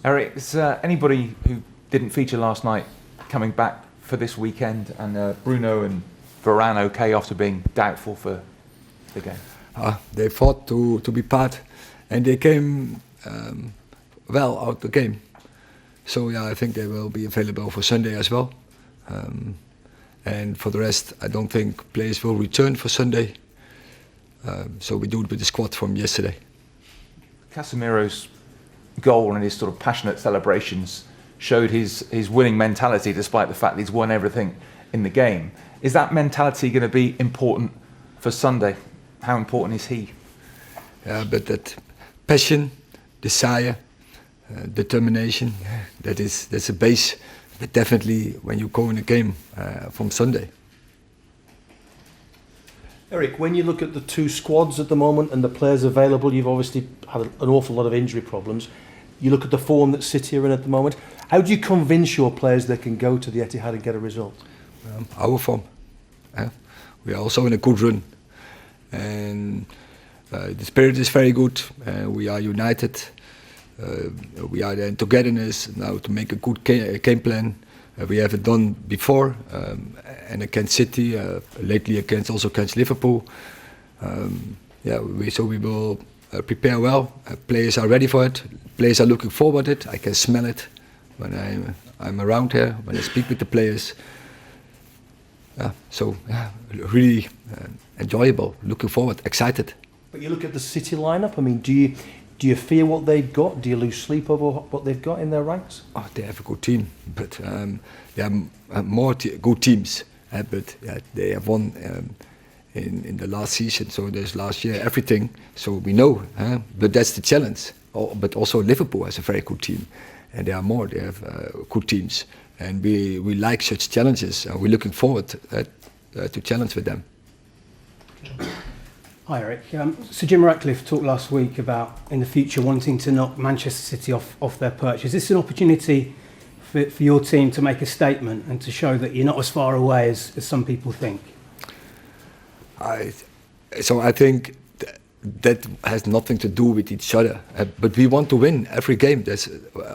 Erik, is anybody who didn't feature last night coming back for this weekend? And Bruno and Varane okay after being doubtful for the game? They fought to be part, and they came well out the game. So yeah, I think they will be available for Sunday as well. And for the rest, I don't think players will return for Sunday. So we do it with the squad from yesterday. Casemiro's goal and his sort of passionate celebrations showed his winning mentality, despite the fact that he's won everything in the game. Is that mentality going to be important for Sunday? How important is he? Yeah, but that passion, desire, determination, that's a base. But definitely when you go in a game from Sunday. Erik, when you look at the two squads at the moment and the players available, you've obviously had an awful lot of injury problems. You look at the form that City are in at the moment. How do you convince your players they can go to the Etihad and get a result? Our form. We are also in a good run. And the spirit is very good. We are united. We are in togetherness now to make a good game plan. We have it done before, and against City, lately against Liverpool. So we will prepare well. Players are ready for it. Players are looking forward to it. I can smell it when I'm around here, when I speak with the players. Really enjoyable. Looking forward, excited. But you look at the City lineup. I mean, do you fear what they've got? Do you lose sleep over what they've got in their ranks? Oh, they have a good team, but there are more good teams. But they have won in the last season, so there's last year everything. So we know, but that's the challenge. But also Liverpool has a very good team, and there are more. They have good teams, and we like such challenges, and we're looking forward to challenge with them. Hi Erik. Sir Jim Ratcliffe talked last week about in the future wanting to knock Manchester City off their perch. Is this an opportunity for your team to make a statement and to show that you're not as far away as some people think? I think that has nothing to do with each other. But we want to win every game. That's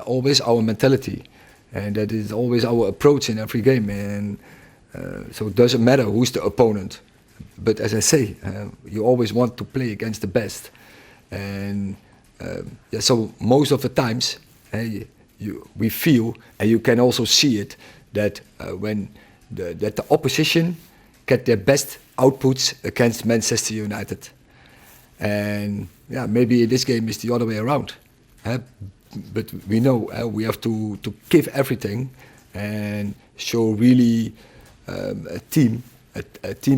always our mentality, and that is always our approach in every game. And so it doesn't matter who's the opponent. But as I say, you always want to play against the best, and so most of the times we feel, and you can also see it, that when the opposition get their best outputs against Manchester United, and maybe this game is the other way around. But we know we have to give everything and show really a team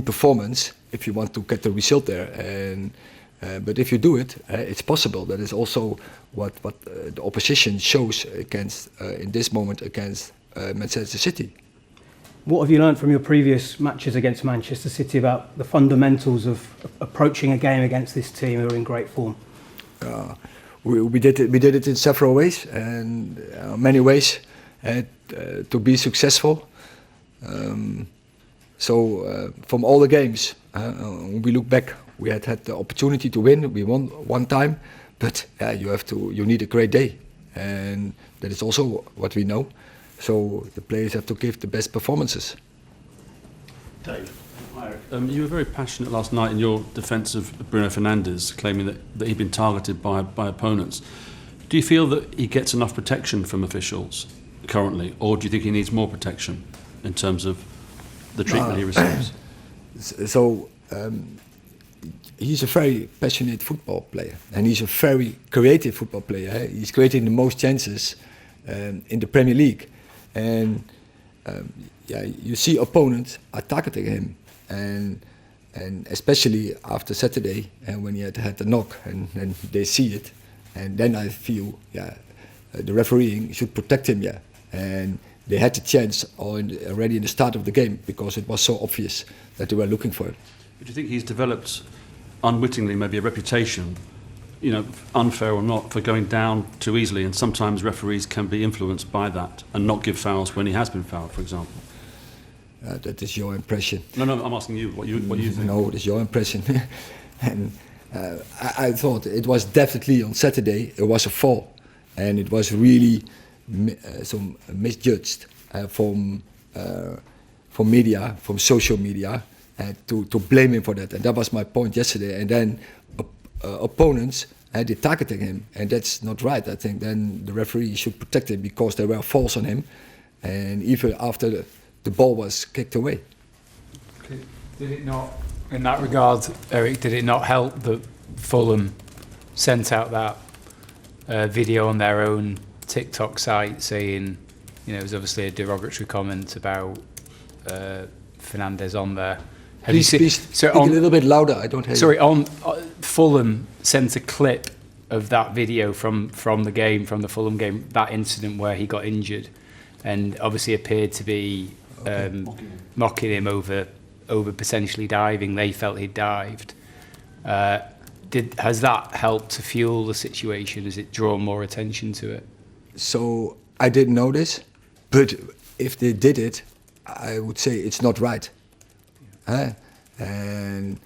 performance if you want to get the result there. And but if you do it, it's possible. That is also what the opposition shows against in this moment against Manchester City. What have you learned from your previous matches against Manchester City about the fundamentals of approaching a game against this team who are in great form? We did it in several ways, and many ways to be successful. From all the games, when we look back, we had the opportunity to win. We won one time, but you need a great day, and that is also what we know. So the players have to give the best performances. Dave. You were very passionate last night in your defence of Bruno Fernandes, claiming that he'd been targeted by opponents. Do you feel that he gets enough protection from officials currently, or do you think he needs more protection in terms of the treatment he receives? He's a very passionate football player, and he's a very creative football player. He's creating the most chances in the Premier League, and you see opponents are targeting him, and especially after Saturday, and when he had the knock, and they see it, and then I feel the refereeing should protect him, and they had the chance already in the start of the game because it was so obvious that they were looking for it. But do you think he's developed unwittingly maybe a reputation, unfair or not, for going down too easily, and sometimes referees can be influenced by that and not give fouls when he has been fouled, for example? That is your impression. No, I'm asking you what you think. No, it's your impression. And I thought it was definitely on Saturday, it was a foul. and it was really misjudged from media, from social media, to blame him for that. And that was my point yesterday. And then opponents they targeting him, and that's not right. I think then the referee should protect him because they were false on him, and even after the ball was kicked away. Did it not, in that regard, Erik, did it not help that Fulham sent out that video on their own TikTok site saying, it was obviously a derogatory comment about Fernandes on there? Please speak a little bit louder, I don't hear you. Sorry, Fulham sent a clip of that video from the game, from the Fulham game, that incident where he got injured, and obviously appeared to be mocking him over potentially diving. They felt he'd dived. Has that helped to fuel the situation? Has it drawn more attention to it? So I didn't know this, but if they did it, I would say it's not right. And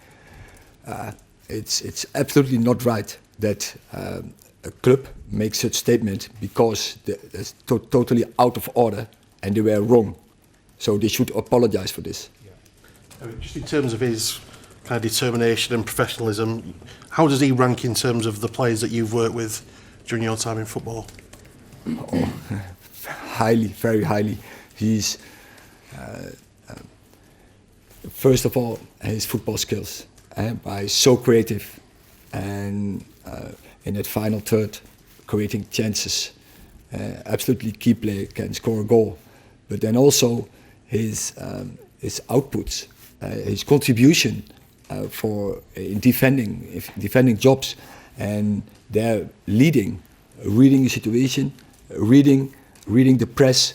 it's absolutely not right that a club makes such statement because it's totally out of order and they were wrong. So they should apologize for this. Yeah. Just in terms of his kind of determination and professionalism, how does he rank in terms of the players that you've worked with during your time in football? Oh, highly, very highly. He's first of all, his football skills. By so creative, and in that final third, creating chances. Absolutely key player, can score a goal. But then also his outputs, his contribution in defending jobs, and they're reading the situation, reading the press,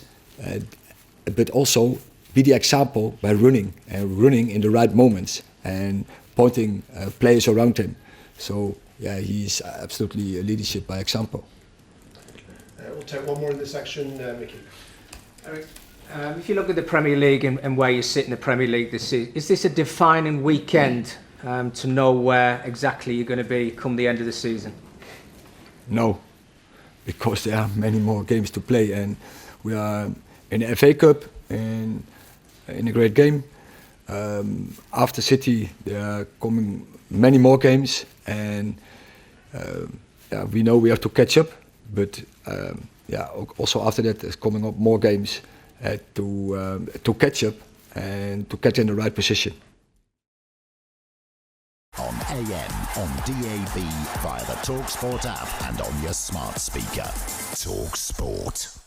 but also be the example by running in the right moments and pointing players around him. So yeah, he's absolutely a leadership by example. We'll take one more in this section, Mickey. Erik, if you look at the Premier League and where you sit in the Premier League this season, is this a defining weekend to know where exactly you're going to be come the end of the season? No, because there are many more games to play, and we are in the FA Cup and in a great game. After City, there are coming many more games, and we know we have to catch up. But also after that, there's coming up more games to catch up and to get in the right position. On AM, on DAB, via the talkSPORT app, and on your smart speaker. talkSPORT.